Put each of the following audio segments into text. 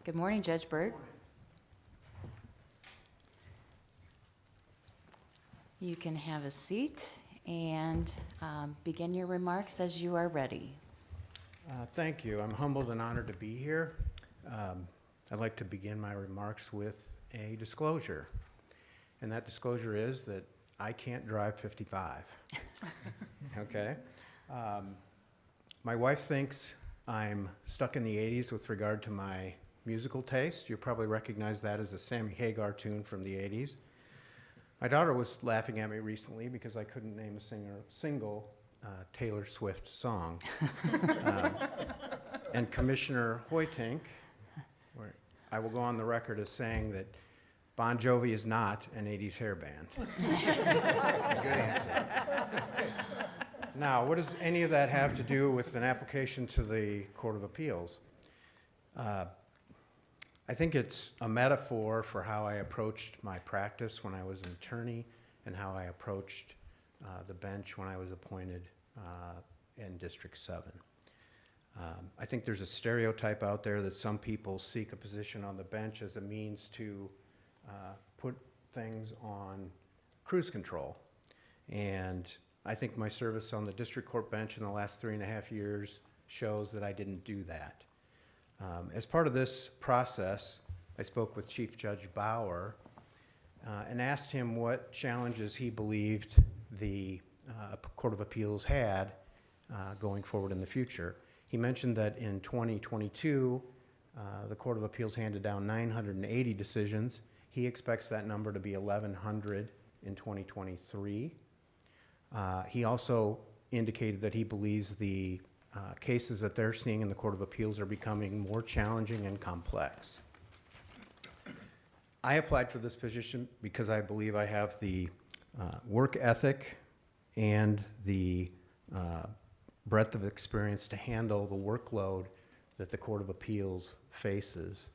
Good morning, Judge Bert. You can have a seat and begin your remarks as you are ready. Thank you. I'm humbled and honored to be here. I'd like to begin my remarks with a disclosure. And that disclosure is that I can't drive 55. Okay? My wife thinks I'm stuck in the 80s with regard to my musical taste. You'll probably recognize that as a Sammy Hagar tune from the 80s. My daughter was laughing at me recently because I couldn't name a single Taylor Swift song. And Commissioner Hoytink, I will go on the record as saying that Bon Jovi is not an 80s hair band. That's a good answer. Now, what does any of that have to do with an application to the Court of Appeals? I think it's a metaphor for how I approached my practice when I was an attorney and how I approached the bench when I was appointed in District 7. I think there's a stereotype out there that some people seek a position on the bench as a means to put things on cruise control. And I think my service on the district court bench in the last 3.5 years shows that I didn't do that. As part of this process, I spoke with Chief Judge Bauer and asked him what challenges he believed the Court of Appeals had going forward in the future. He mentioned that in 2022, the Court of Appeals handed down 980 decisions. He expects that number to be 1,100 in 2023. He also indicated that he believes the cases that they're seeing in the Court of Appeals are becoming more challenging and complex. I applied for this position because I believe I have the work ethic and the breadth of experience to handle the workload that the Court of Appeals faces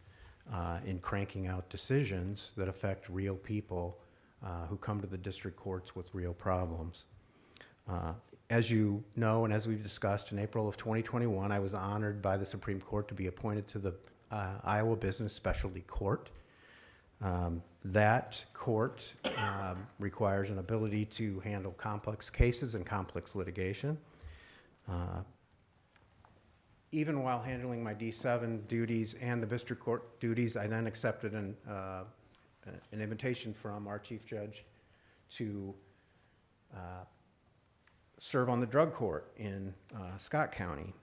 in cranking out decisions that affect real people who come to the district courts with real problems. As you know, and as we've discussed, in April of 2021, I was honored by the Supreme Court to be appointed to the Iowa Business Specialty Court. That court requires an ability to handle complex cases and complex litigation. Even while handling my D7 duties and the district court duties, I then accepted an invitation from our chief judge to serve on the drug court in Scott County.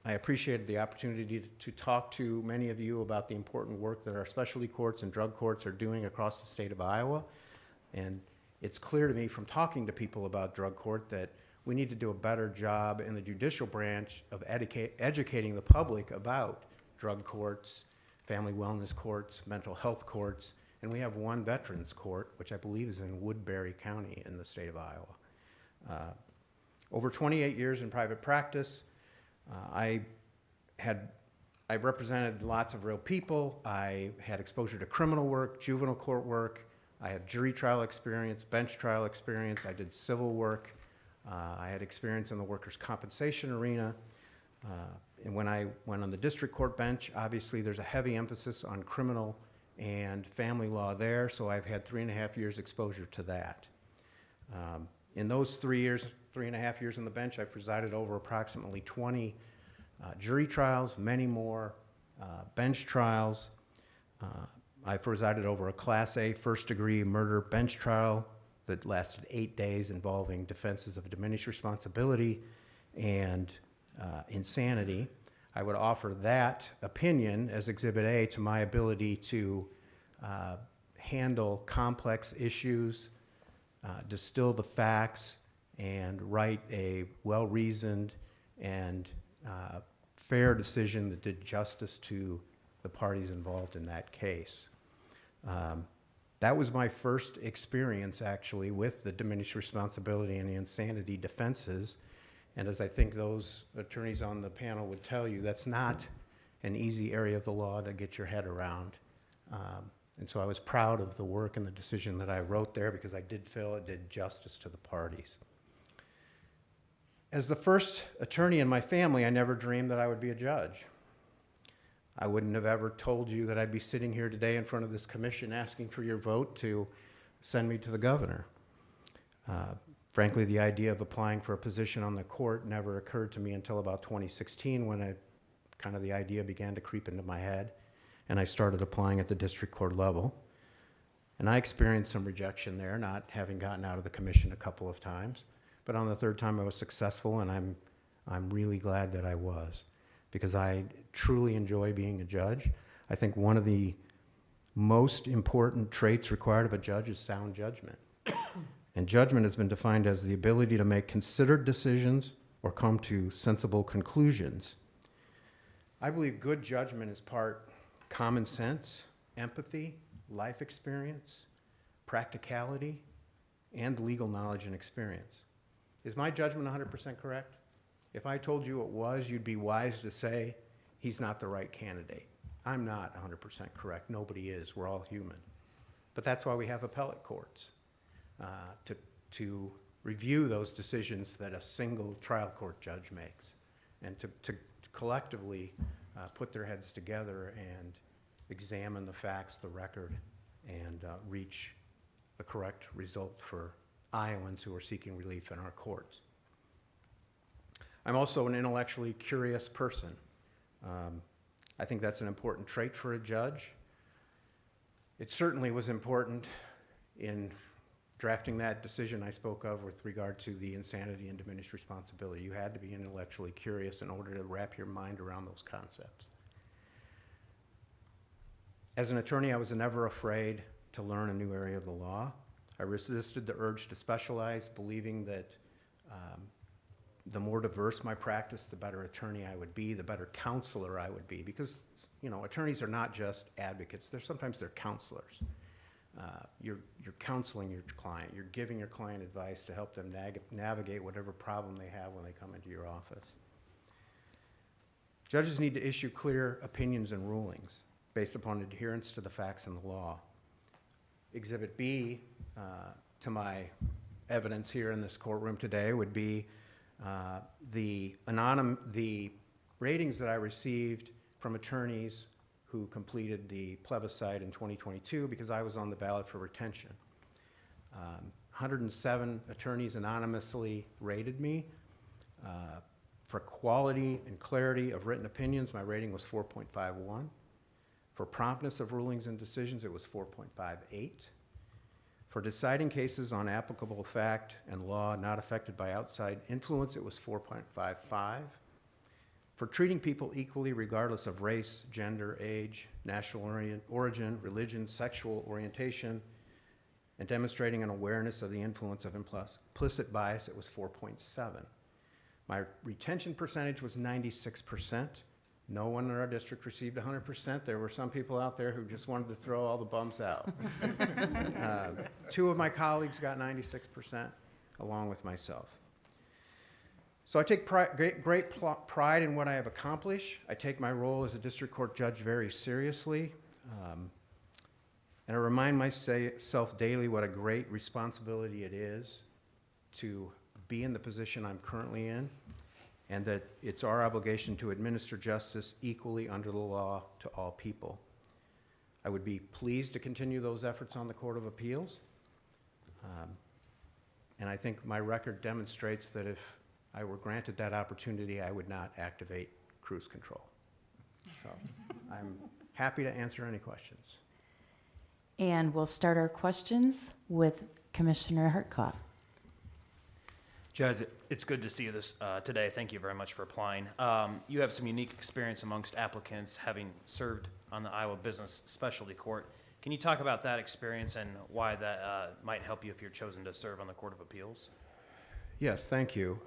I appreciated the opportunity to talk to many of you about the important work that our specialty courts and drug courts are doing across the state of Iowa. And it's clear to me from talking to people about drug court that we need to do a better job in the judicial branch of educating the public about drug courts, family wellness courts, mental health courts, and we have one veterans court, which I believe is in Woodbury County in the state of Iowa. Over 28 years in private practice, I represented lots of real people. I had exposure to criminal work, juvenile court work. I had jury trial experience, bench trial experience. I did civil work. I had experience in the workers' compensation arena. And when I went on the district court bench, obviously there's a heavy emphasis on criminal and family law there, so I've had 3.5 years exposure to that. In those 3.5 years on the bench, I presided over approximately 20 jury trials, many more bench trials. I presided over a Class A first-degree murder bench trial that lasted 8 days involving defenses of diminished responsibility and insanity. I would offer that opinion as Exhibit A to my ability to handle complex issues, distill the facts, and write a well-reasoned and fair decision that did justice to the parties involved in that case. That was my first experience, actually, with the diminished responsibility and the insanity defenses. And as I think those attorneys on the panel would tell you, that's not an easy area of the law to get your head around. And so I was proud of the work and the decision that I wrote there because I did feel it did justice to the parties. As the first attorney in my family, I never dreamed that I would be a judge. I wouldn't have ever told you that I'd be sitting here today in front of this commission asking for your vote to send me to the governor. Frankly, the idea of applying for a position on the court never occurred to me until about 2016 when the idea began to creep into my head, and I started applying at the district court level. And I experienced some rejection there, not having gotten out of the commission a couple of times. But on the third time I was successful, and I'm really glad that I was, because I truly enjoy being a judge. I think one of the most important traits required of a judge is sound judgment. And judgment has been defined as the ability to make considered decisions or come to sensible conclusions. I believe good judgment is part common sense, empathy, life experience, practicality, and legal knowledge and experience. Is my judgment 100% correct? If I told you it was, you'd be wise to say he's not the right candidate. I'm not 100% correct. Nobody is. We're all human. But that's why we have appellate courts, to review those decisions that a single trial court judge makes, and to collectively put their heads together and examine the facts, the record, and reach the correct result for Iowans who are seeking relief in our courts. I'm also an intellectually curious person. I think that's an important trait for a judge. It certainly was important in drafting that decision I spoke of with regard to the insanity and diminished responsibility. You had to be intellectually curious in order to wrap your mind around those concepts. As an attorney, I was never afraid to learn a new area of the law. I resisted the urge to specialize, believing that the more diverse my practice, the better attorney I would be, the better counselor I would be. Because, attorneys are not just advocates. Sometimes they're counselors. You're counseling your client. You're giving your client advice to help them navigate whatever problem they have when they come into your office. Judges need to issue clear opinions and rulings based upon adherence to the facts and the law. Exhibit B to my evidence here in this courtroom today would be the ratings that I received from attorneys who completed the plebiscite in 2022 because I was on the ballot for retention. 107 attorneys anonymously rated me. For quality and clarity of written opinions, my rating was 4.51. For promptness of rulings and decisions, it was 4.58. For deciding cases on applicable fact and law not affected by outside influence, it was 4.55. For treating people equally regardless of race, gender, age, national origin, religion, sexual orientation, and demonstrating an awareness of the influence of implicit bias, it was 4.7. My retention percentage was 96%. No one in our district received 100%. There were some people out there who just wanted to throw all the bums out. Two of my colleagues got 96%, along with myself. So I take great pride in what I have accomplished. I take my role as a district court judge very seriously. And I remind myself daily what a great responsibility it is to be in the position I'm currently in, and that it's our obligation to administer justice equally under the law to all people. I would be pleased to continue those efforts on the Court of Appeals. And I think my record demonstrates that if I were granted that opportunity, I would not activate cruise control. So I'm happy to answer any questions. And we'll start our questions with Commissioner Hartkoff. Judge, it's good to see you today. Thank you very much for applying. You have some unique experience amongst applicants, having served on the Iowa Business Specialty Court. Can you talk about that experience and why that might help you if you're chosen to serve on the Court of Appeals? Yes, thank you.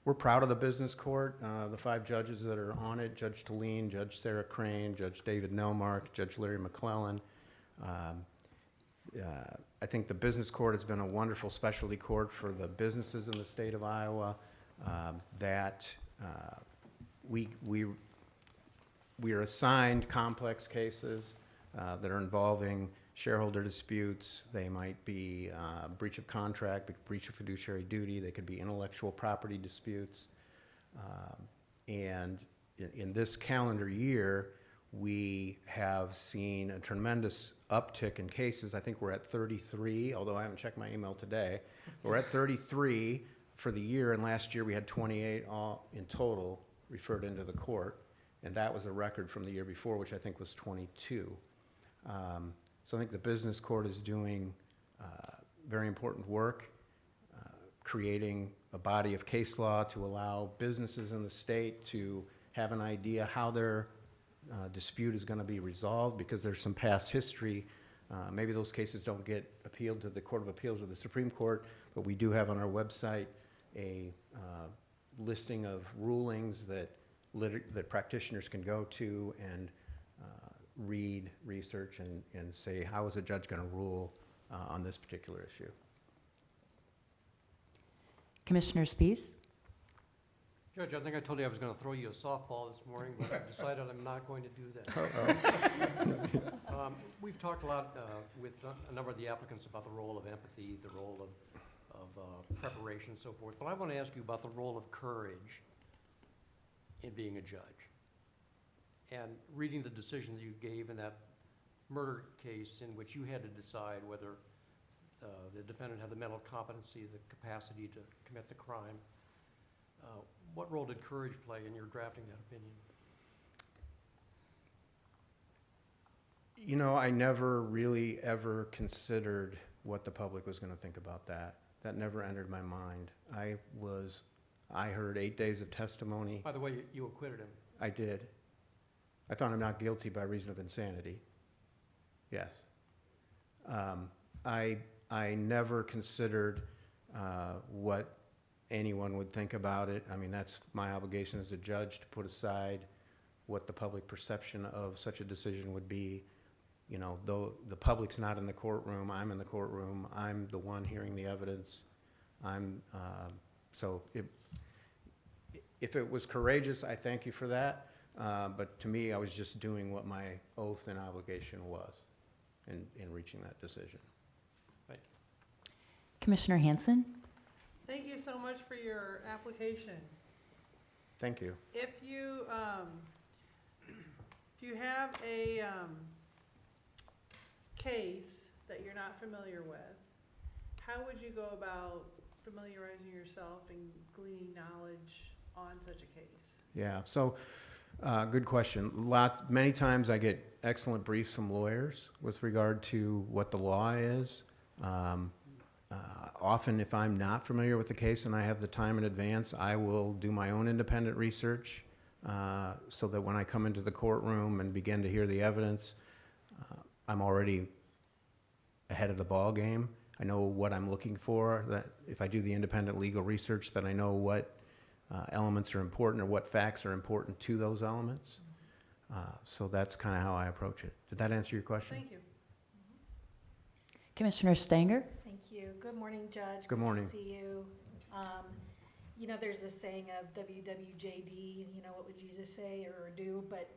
We're proud of the business court. The 5 judges that are on it, Judge Talene, Judge Sarah Crane, Judge David Nelmark, Judge Larry McClellan. I think the business court has been a wonderful specialty court for the businesses in the state of Iowa, that we are assigned complex cases that are involving shareholder disputes. They might be breach of contract, breach of fiduciary duty. They could be intellectual property disputes. And in this calendar year, we have seen a tremendous uptick in cases. I think we're at 33, although I haven't checked my email today. We're at 33 for the year, and last year we had 28 all in total referred into the court, and that was a record from the year before, which I think was 22. So I think the business court is doing very important work, creating a body of case law to allow businesses in the state to have an idea how their dispute is going to be resolved, because there's some past history. Maybe those cases don't get appealed to the Court of Appeals or the Supreme Court, but we do have on our website a listing of rulings that practitioners can go to and read, research, and say, how is a judge going to rule on this particular issue? Commissioner Spees? Judge, I think I told you I was going to throw you a softball this morning, but I've decided I'm not going to do that. We've talked a lot with a number of the applicants about the role of empathy, the role of preparation and so forth, but I want to ask you about the role of courage in being a judge. And reading the decision that you gave in that murder case in which you had to decide whether the defendant had the mental competency, the capacity to commit the crime, what role did courage play in your drafting that opinion? You know, I never really ever considered what the public was going to think about that. That never entered my mind. I heard 8 days of testimony. By the way, you acquitted him. I did. I found him not guilty by reason of insanity. Yes. I never considered what anyone would think about it. I mean, that's my obligation as a judge, to put aside what the public perception of such a decision would be. You know, though the public's not in the courtroom, I'm in the courtroom. I'm the one hearing the evidence. So if it was courageous, I thank you for that. But to me, I was just doing what my oath and obligation was in reaching that decision. Thank you. Commissioner Hanson? Thank you so much for your application. Thank you. If you have a case that you're not familiar with, how would you go about familiarizing yourself and gleaning knowledge on such a case? Yeah, so good question. Many times I get excellent briefs from lawyers with regard to what the law is. Often, if I'm not familiar with the case and I have the time in advance, I will do my own independent research so that when I come into the courtroom and begin to hear the evidence, I'm already ahead of the ball game. I know what I'm looking for, that if I do the independent legal research, that I know what elements are important or what facts are important to those elements. So that's kind of how I approach it. Did that answer your question? Thank you. Commissioner Stanger? Thank you. Good morning, Judge. Good morning. Good to see you. You know, there's this saying of WWJD, you know, what would Jesus say or do? But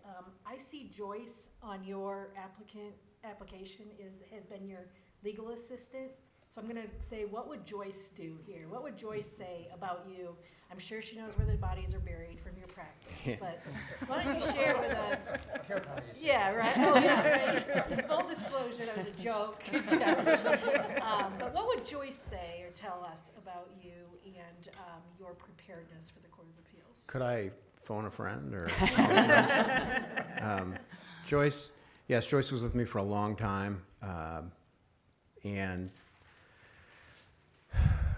I see Joyce on your application has been your legal assistant. So I'm going to say, what would Joyce do here? What would Joyce say about you? I'm sure she knows where the bodies are buried from your practice, but why don't you share with us? Yeah, right. Oh, yeah, right. Full disclosure, that was a joke, Judge. But what would Joyce say or tell us about you and your preparedness for the Court of Appeals? Could I phone a friend or? Joyce, yes, Joyce was with me for a long time, and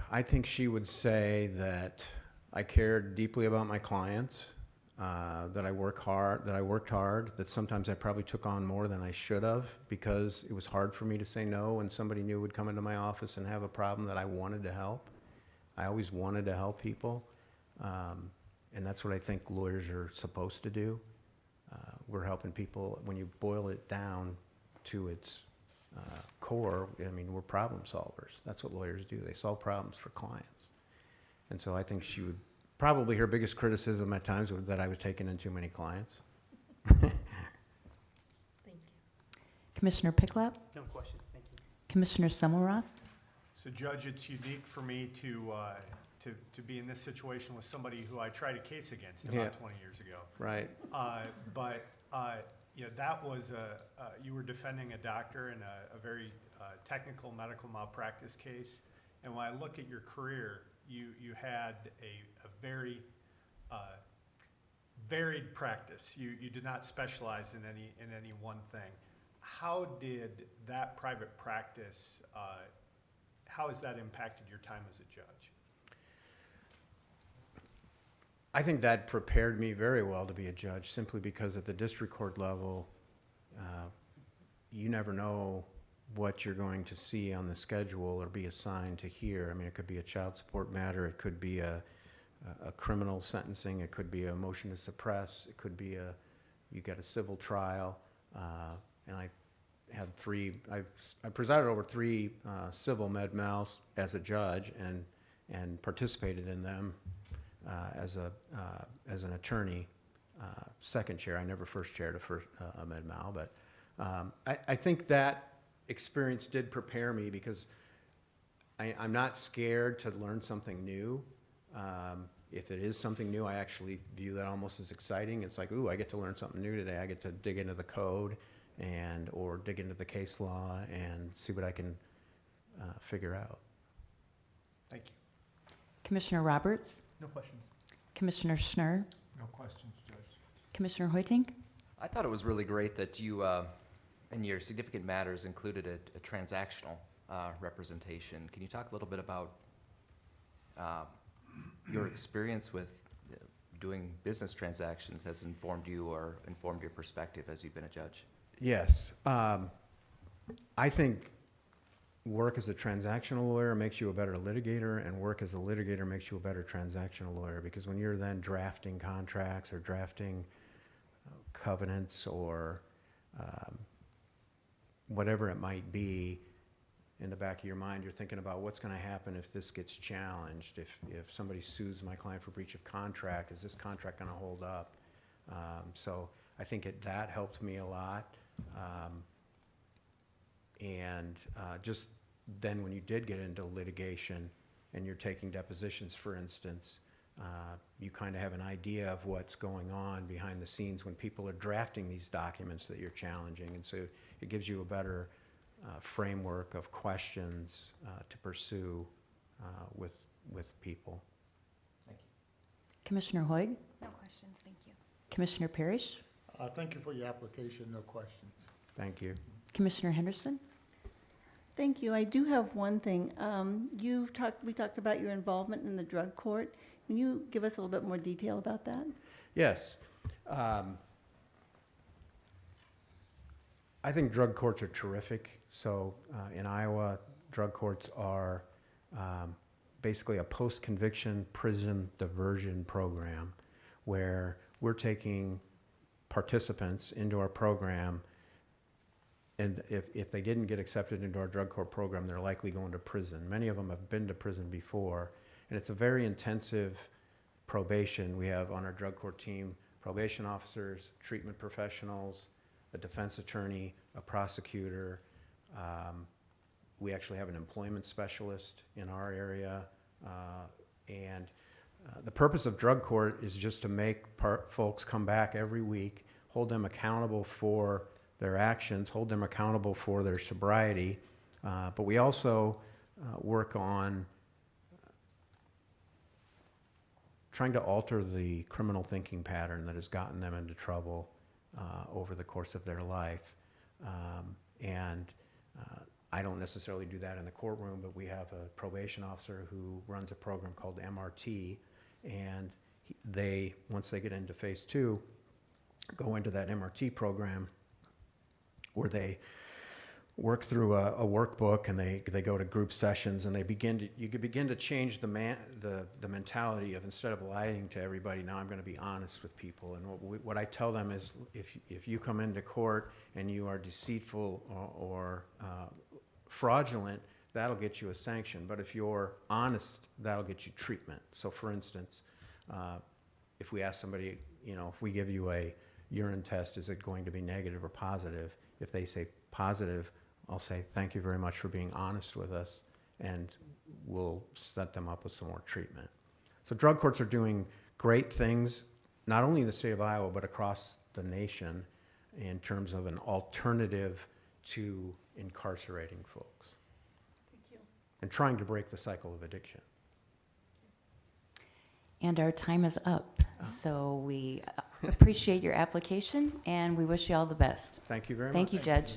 I think she would say that I cared deeply about my clients, that I worked hard, that sometimes I probably took on more than I should have because it was hard for me to say no when somebody new would come into my office and have a problem that I wanted to help. I always wanted to help people, and that's what I think lawyers are supposed to do. We're helping people. When you boil it down to its core, I mean, we're problem solvers. That's what lawyers do. They solve problems for clients. And so I think she would probably, her biggest criticism at times was that I was taking in too many clients. Thank you. Commissioner Picklap? No questions, thank you. Commissioner Semmelroth? So Judge, it's unique for me to to be in this situation with somebody who I tried a case against Yeah. about 20 years ago. Right. But that was you were defending a doctor in a very technical medical malpractice case. And when I look at your career, you had a very varied practice. You did not specialize in any one thing. How did that private practice, how has that impacted your time as a judge? I think that prepared me very well to be a judge, simply because at the district court level, you never know what you're going to see on the schedule or be assigned to hear. I mean, it could be a child support matter, it could be a criminal sentencing, it could be a motion to suppress, it could be you get a civil trial, and I had I presided over 3 civil med mals as a judge and participated in them as an attorney, second chair. I never first chaired a med mal, but I think that experience did prepare me, because I'm not scared to learn something new. If it is something new, I actually view that almost as exciting. It's like, ooh, I get to learn something new today. I get to dig into the code or dig into the case law and see what I can figure out. Thank you. Commissioner Roberts, No questions. Commissioner Schnur, No questions, Judge. Commissioner Hoiting, I thought it was really great that you, in your significant matters, included a transactional representation. Can you talk a little bit about your experience with doing business transactions has informed you or informed your perspective as you've been a judge? Yes. I think work as a transactional lawyer makes you a better litigator, and work as a litigator makes you a better transactional lawyer, because when you're then drafting contracts or drafting covenants or whatever it might be, in the back of your mind, you're thinking about what's going to happen if this gets challenged. If somebody sues my client for breach of contract, is this contract going to hold up? So I think that helped me a lot. Just then when you did get into litigation and you're taking depositions, for instance, you kind of have an idea of what's going on behind the scenes when people are drafting these documents that you're challenging. And so it gives you a better framework of questions to pursue with people. Thank you. Commissioner Hoig, No questions, thank you. Commissioner Parrish, Thank you for your application, no questions. Thank you. Commissioner Henderson. Thank you. I do have one thing. We talked about your involvement in the drug court. Can you give us a little bit more detail about that? Yes. I think drug courts are terrific. So in Iowa, drug courts are basically a post-conviction prison diversion program where we're taking participants into our program, and if they didn't get accepted into our drug court program, they're likely going to prison. Many of them have been to prison before, and it's a very intensive probation. We have on our drug court team probation officers, treatment professionals, a defense attorney, a prosecutor. We actually have an employment specialist in our area. The purpose of drug court is just to make folks come back every week, hold them accountable for their actions, hold them accountable for their sobriety. But we also work on trying to alter the criminal thinking pattern that has gotten them into trouble over the course of their life. I don't necessarily do that in the courtroom, but we have a probation officer who runs a program called MRT, and once they get into phase 2, go into that MRT program where they work through a workbook, and they go to group sessions, and you begin to change the mentality of, instead of lying to everybody, now I'm going to be honest with people. And what I tell them is, if you come into court and you are deceitful or fraudulent, that'll get you a sanction. But if you're honest, that'll get you treatment. So for instance, if we ask somebody, if we give you a urine test, is it going to be negative or positive? If they say positive, I'll say, thank you very much for being honest with us, and we'll set them up with some more treatment. So drug courts are doing great things, not only in the state of Iowa, but across the nation in terms of an alternative to incarcerating folks Thank you. and trying to break the cycle of addiction. And our time is up. So we appreciate your application, and we wish you all the best. Thank you very much. Thank you, Judge.